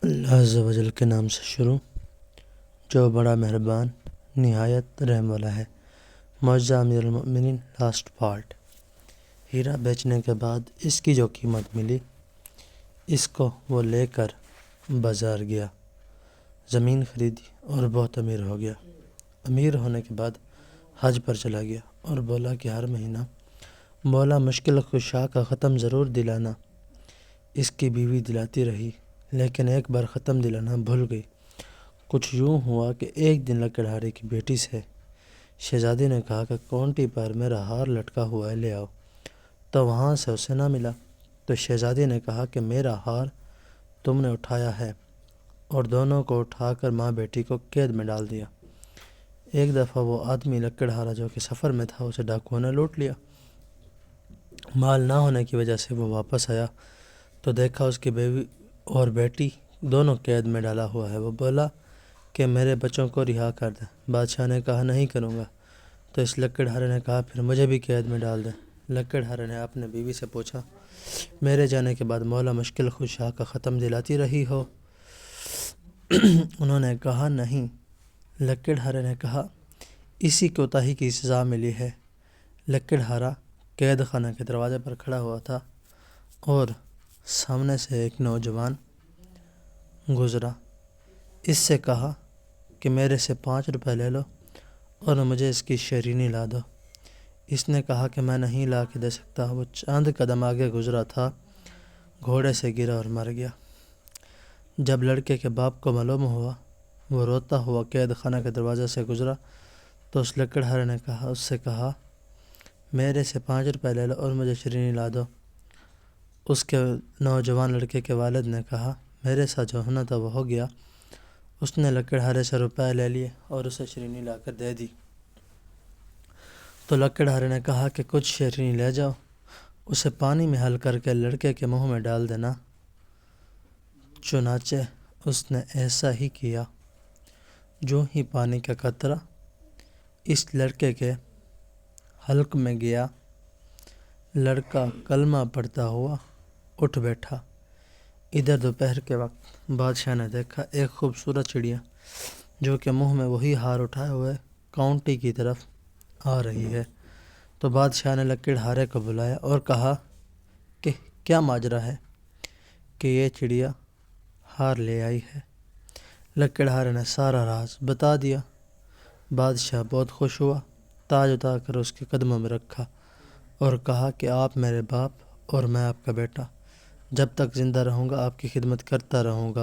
اللہ عز و جل کے نام سے شروع جو بڑا مہربان نہایت رحم والا ہے۔ معجزہ امیر المؤمنین لاسٹ پارٹ۔ ہیرا بیچنے کے بعد اس کی جو قیمت ملی اس کو وہ لے کر بازار گیا، زمین خریدی اور بہت امیر ہو گیا۔ امیر ہونے کے بعد حج پر چلا گیا اور بولا کہ ہر مہینہ مولا مشکل کشا کا ختم ضرور دلانا۔ اس کی بیوی دلاتی رہی لیکن ایک بار ختم دلانا بھول گئی۔ کچھ یوں ہوا کہ ایک دن لکڑہارے کی بیٹی سے شہزادی نے کہا کہ کونٹی پر میرا ہار لٹکا ہوا ہے، لے آؤ، تو وہاں سے اسے نہ ملا۔ تو شہزادی نے کہا کہ میرا ہار تم نے اٹھایا ہے، اور دونوں کو اٹھا کر ماں بیٹی کو قید میں ڈال دیا۔ ایک دفعہ وہ آدمی لکڑہارا جو کہ سفر میں تھا اسے ڈاکوؤں نے لوٹ لیا۔ مال نہ ہونے کی وجہ سے وہ واپس آیا تو دیکھا اس کی بیوی اور بیٹی دونوں قید میں ڈالا ہوا ہے۔ وہ بولا کہ میرے بچوں کو رہا کر دیں۔ بادشاہ نے کہا نہیں کروں گا۔ تو اس لکڑہارے نے کہا پھر مجھے بھی قید میں ڈال دیں۔ لکڑہارے نے اپنے بیوی سے پوچھا میرے جانے کے بعد مولا مشکل کشا کا ختم دلاتی رہی ہو؟ انہوں نے کہا نہیں۔ لکڑہارے نے کہا اسی کوتاہی کی سزا ملی ہے۔ لکڑہارا قید خانہ کے دروازے پر کھڑا ہوا تھا اور سامنے سے ایک نوجوان گزرا۔ اس سے کہا کہ میرے سے 5 روپے لے لو اور مجھے اس کی شیرینی لا دو۔ اس نے کہا کہ میں نہیں لا کے دے سکتا۔ وہ چند قدم آگے گزرا تھا، گھوڑے سے گرا اور مر گیا۔ جب لڑکے کے باپ کو معلوم ہوا، وہ روتا ہوا قید خانہ کے دروازے سے گزرا تو اس لکڑہارے نے اس سے کہا میرے سے 5 روپے لے لو اور مجھے شیرینی لا دو۔ اس کے نوجوان لڑکے کے والد نے کہا میرے ساتھ جو ہونا تھا وہ ہو گیا۔ اس نے لکڑہارے سے روپے لے لیے اور اسے شیرینی لا کر دے دی۔ تو لکڑہارے نے کہا کہ کچھ شیرینی لے جاؤ، اسے پانی میں حل کر کے لڑکے کے منہ میں ڈال دینا۔ چنانچہ اس نے ایسا ہی کیا۔ جو ہی پانی کا قطرہ اس لڑکے کے حلق میں گیا، لڑکا کلمہ پڑھتا ہوا اٹھ بیٹھا۔ ادھر دوپہر کے وقت بادشاہ نے دیکھا ایک خوبصورت چڑیا جو کہ منہ میں وہی ہار اٹھائے ہوئے کاؤنٹی کی طرف آ رہی ہے۔ تو بادشاہ نے لکڑہارے کو بلایا اور کہا کہ کیا ماجرا ہے کہ یہ چڑیا ہار لے آئی ہے؟ لکڑہارے نے سارا راز بتا دیا۔ بادشاہ بہت خوش ہوا، تاج اتار کر اس کے قدموں میں رکھا اور کہا کہ آپ میرے باپ اور میں آپ کا بیٹا، جب تک زندہ رہوں گا آپ کی خدمت کرتا رہوں گا۔